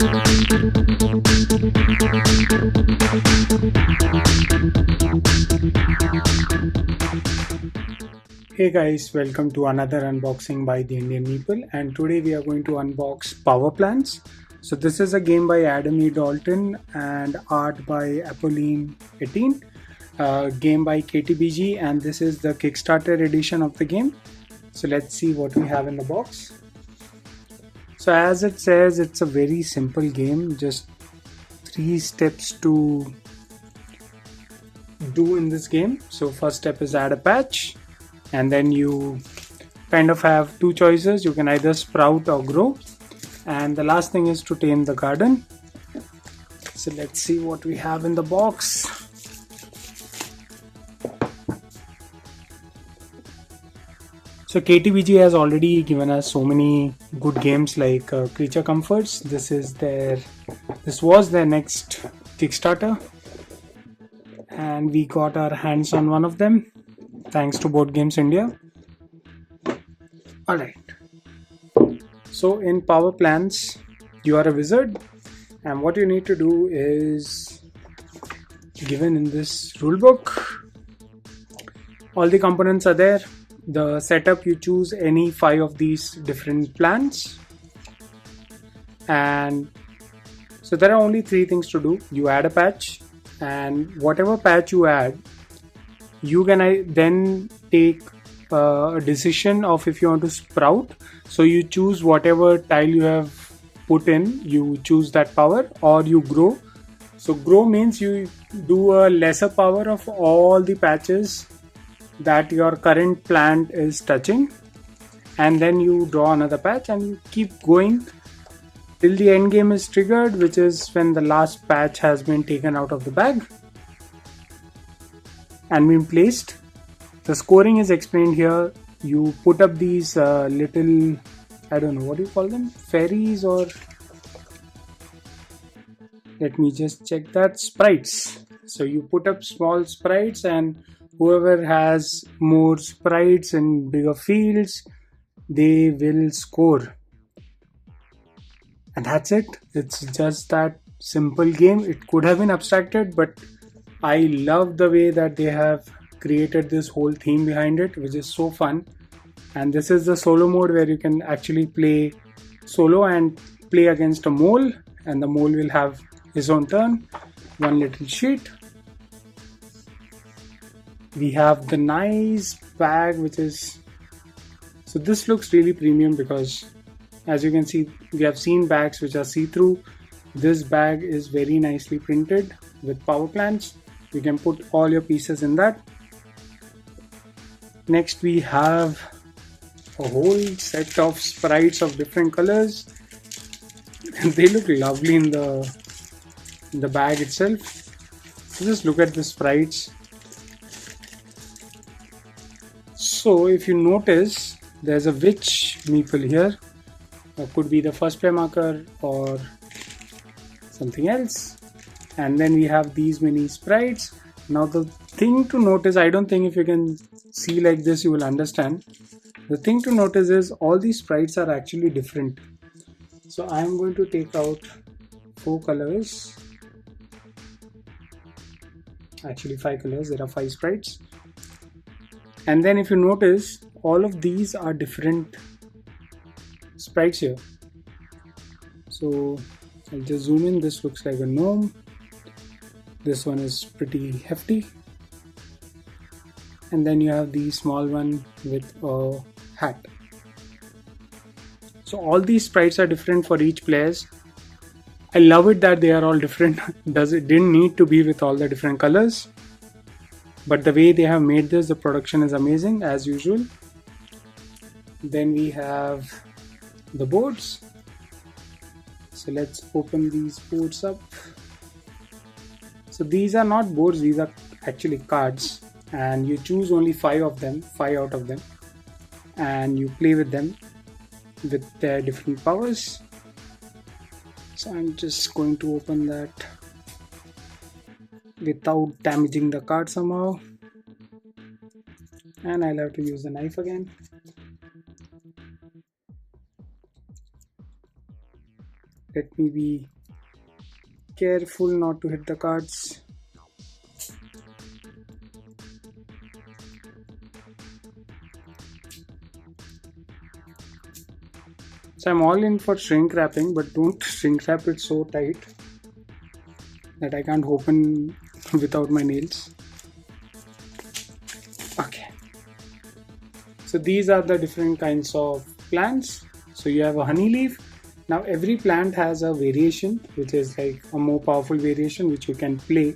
Hey guys, welcome to another unboxing by the Indian Meeple, and today we are going to unbox Power Plants. So this is a game by Adam E. Daulton and art by Apolline Etienne, game by KTBG, and this is the Kickstarter edition of the game. So let's see what we have in the box. So as it says, it's a very simple game, just 3 steps to do in this game. So first step is add a patch. And then you kind of have 2 choices. You can either sprout or grow. And the last thing is to tame the garden. So let's see what we have in the box. So KTBG has already given us so many good games like Creature Comforts. This was their next Kickstarter. And we got our hands on one of them, thanks to Board Games India. Alright, so in Power Plants, you are a wizard, and what you need to do is given in this rulebook. All the components are there. The setup, you choose any 5 of these different plants, and so there are only 3 things to do. You add a patch, and whatever patch you add, you can then take a decision of if you want to sprout. So you choose whatever tile you have put in, you choose that power, or you grow. So grow means you do a lesser power of all the patches that your current plant is touching, and then you draw another patch and you keep going till the end game is triggered, which is when the last patch has been taken out of the bag and been placed. The scoring is explained here. You put up these little, I don't know what do you call them, fairies, or let me just check that, sprites. So you put up small sprites, and whoever has more sprites in bigger fields, they will score. And that's it. It's just that simple game. It could have been abstracted, but I love the way that they have created this whole theme behind it, which is so fun. And this is the solo mode where you can actually play solo and play against a mole, and the mole will have his own turn. One little sheet. We have the nice bag, which is, so this looks really premium because as you can see, we have seen bags which are see-through. This bag is very nicely printed with power plants. You can put all your pieces in that. Next we have a whole set of sprites of different colors. They look lovely in the bag itself. So just look at the sprites. So if you notice, there's a witch meeple here. That could be the first play marker or something else. And then we have these many sprites. Now the thing to notice, I don't think if you can see like this you will understand. The thing to notice is all these sprites are actually different. So I am going to take out 4 colors. Actually 5 colors, there are 5 sprites. And then if you notice, all of these are different sprites here. So I'll just zoom in. This looks like a gnome. This one is pretty hefty. And then you have the small one with a hat. So all these sprites are different for each players. I love it that they are all different. Didn't need to be with all the different colors. But the way they have made this, the production is amazing as usual. Then we have the boards. So let's open these boards up. So these are not boards, these are actually cards, and you choose only 5 of them, 5 out of them, and you play with them with their different powers. So I'm just going to open that without damaging the card somehow, and I'll have to use the knife again. Let me be careful not to hit the cards. So I'm all in for shrink wrapping, but don't shrink wrap it so tight that I can't open without my nails. Okay. So these are the different kinds of plants. So you have a honey leaf. Now every plant has a variation, which is like a more powerful variation which you can play.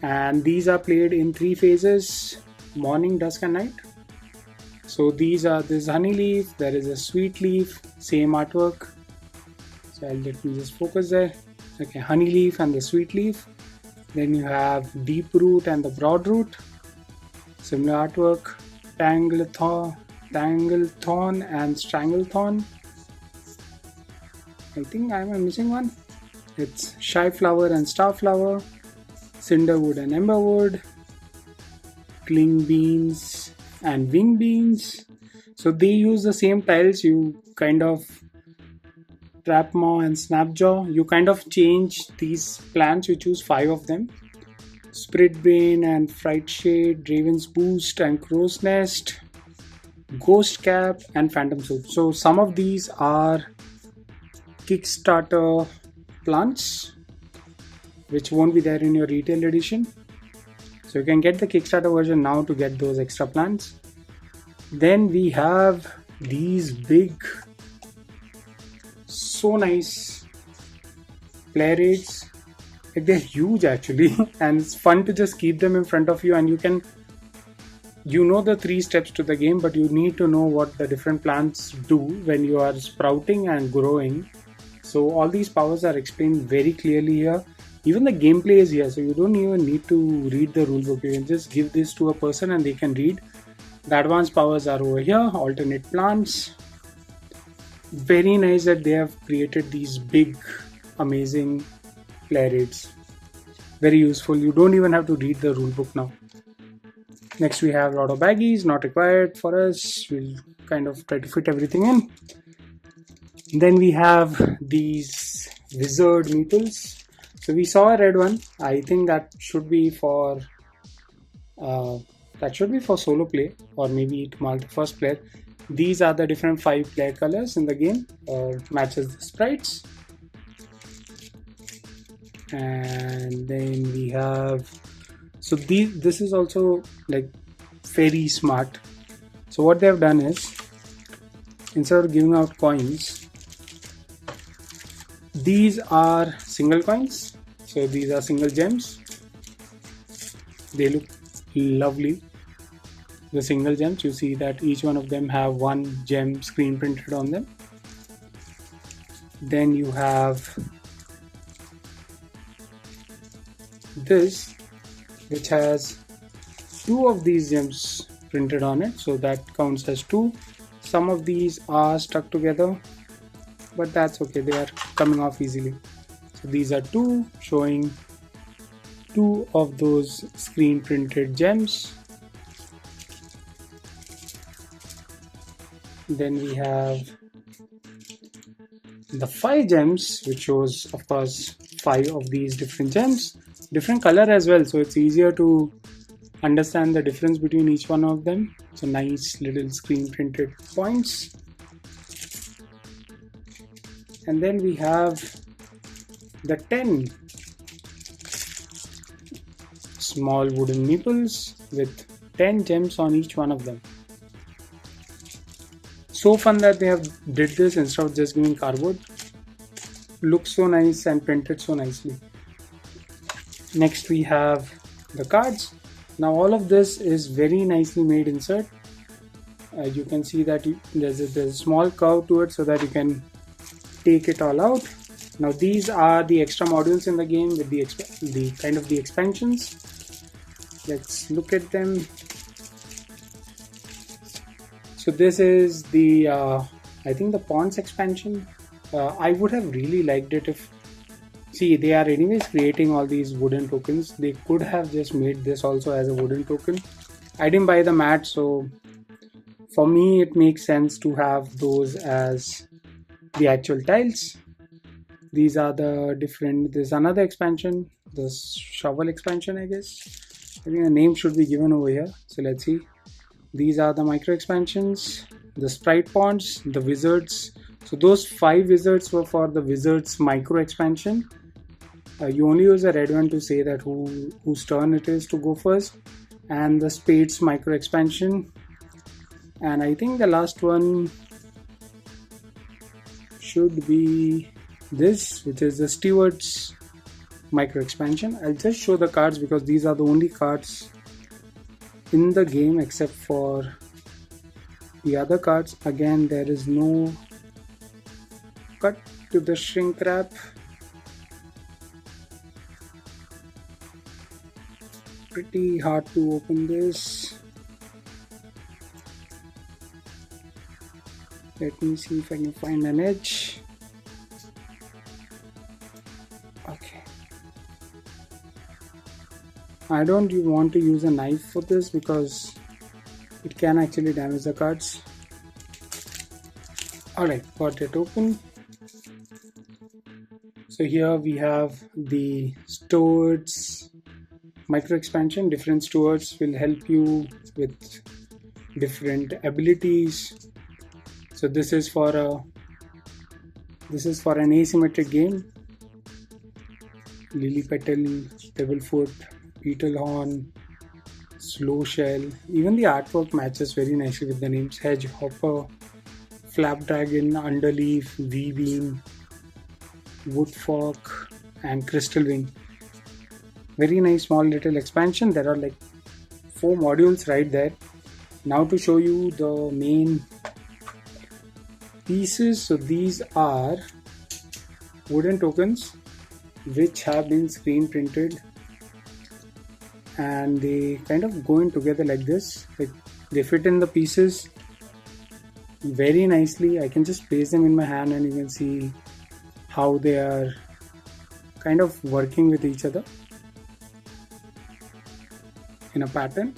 And these are played in 3 phases: morning, dusk and night. So these are this honey leaf, there is a sweet leaf, same artwork. So let me just focus there. Okay, honey leaf and the sweet leaf. Then you have deep root and the broad root. Similar artwork. Tanglethorn and Stranglethorn. I think I'm missing one. It's Shy Flower and Star Flower. Cinderwood and Emberwood. Cling Beans and Wing Beans. So they use the same tiles. You kind of Trapmaw and Snapjaw. You kind of change these plants. You choose 5 of them. Spritbane and Fright Shade, Raven's Boost and Crow's Nest, Ghost Cap and Phantom Soup. So some of these are Kickstarter plants which won't be there in your retail edition. So you can get the Kickstarter version now to get those extra plants. Then we have these big, so nice player aids. They're huge actually, and it's fun to just keep them in front of you, and you know the 3 steps to the game, but you need to know what the different plants do when you are sprouting and growing. So all these powers are explained very clearly here. Even the gameplay is here, so you don't even need to read the rulebook. You can just give this to a person and they can read. The advanced powers are over here. Alternate plants. Very nice that they have created these big, amazing player aids. Very useful. You don't even have to read the rulebook now. Next we have a lot of baggies, not required for us. We'll kind of try to fit everything in. Then we have these wizard meeples. So we saw a red one. I think that should be for solo play, or maybe to mark the first player. These are the different 5 player colors in the game. Matches the sprites. And then we have, so this is also like very smart. So what they have done is, instead of giving out coins, these are single coins. So these are single gems. They look lovely. The single gems, you see that each one of them have 1 gem screen printed on them. Then you have this, which has 2 of these gems printed on it, so that counts as 2. Some of these are stuck together, but that's okay, they are coming off easily. So these are 2, showing 2 of those screen printed gems. Then we have the 5 gems, which shows of course 5 of these different gems, different color as well, so it's easier to understand the difference between each one of them. So nice little screen printed points. And then we have the 10 small wooden meeples with 10 gems on each one of them. So fun that they have did this instead of just giving cardboard. Looks so nice and printed so nicely. Next we have the cards. Now all of this is very nicely made insert. You can see that there's a small curve to it so that you can take it all out. Now these are the extra modules in the game with the kind of the expansions. Let's look at them. So this is the I think the Pawns expansion. I would have really liked it if, see, they are anyways creating all these wooden tokens. They could have just made this also as a wooden token. I didn't buy the mat, so for me it makes sense to have those as the actual tiles. These are the different. There's another expansion, the shovel expansion, I guess. I think a name should be given over here. So let's see. These are the micro expansions, the sprite ponds, the wizards. So those 5 wizards were for the wizards micro expansion. You only use a red one to say that whose turn it is to go first, and the spades micro expansion. And I think the last one should be this, which is the stewards micro expansion. I'll just show the cards because these are the only cards in the game except for the other cards. Again, there is no cut to the shrink wrap. Pretty hard to open this. Let me see if I can find an edge. Okay. I don't want to use a knife for this because it can actually damage the cards. Alright, got it open. So here we have the stewards micro expansion. Different stewards will help you with different abilities. So this is for an asymmetric game. Lily Petal, Devilfoot, Beetlehorn, Slow Shell. Even the artwork matches very nicely with the names. Hedgehopper, Flapdragon, Underleaf, V-Beam, Woodfork, and Crystal Wing. Very nice small little expansion. There are like 4 modules right there. Now to show you the main pieces. So these are wooden tokens which have been screen printed, and they kind of go in together like this. Like they fit in the pieces very nicely. I can just place them in my hand and you can see how they are kind of working with each other in a pattern.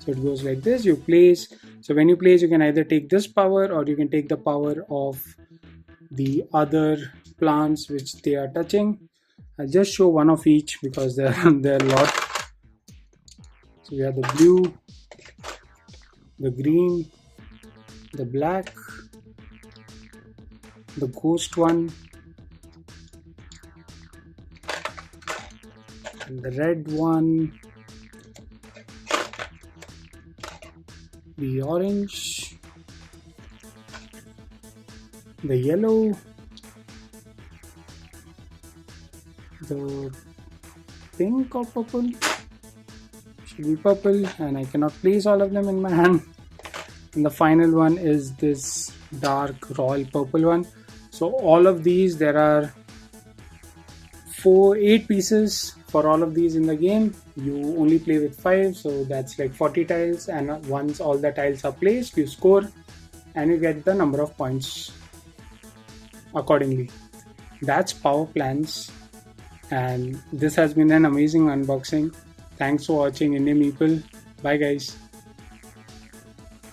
So it goes like this. You place. So when you place, you can either take this power or you can take the power of the other plants which they are touching. I'll just show one of each because there are a lot. So we have the blue, the green, the black, the ghost one, and the red one, the orange, the yellow, the pink or purple, should be purple, and I cannot place all of them in my hand. And the final one is this dark royal purple one. So all of these, there are 8 pieces for all of these in the game. You only play with 5, so that's like 40 tiles, and once all the tiles are placed, you score and you get the number of points accordingly. That's Power Plans, and this has been an amazing unboxing. Thanks for watching Indian Meeple. Bye guys.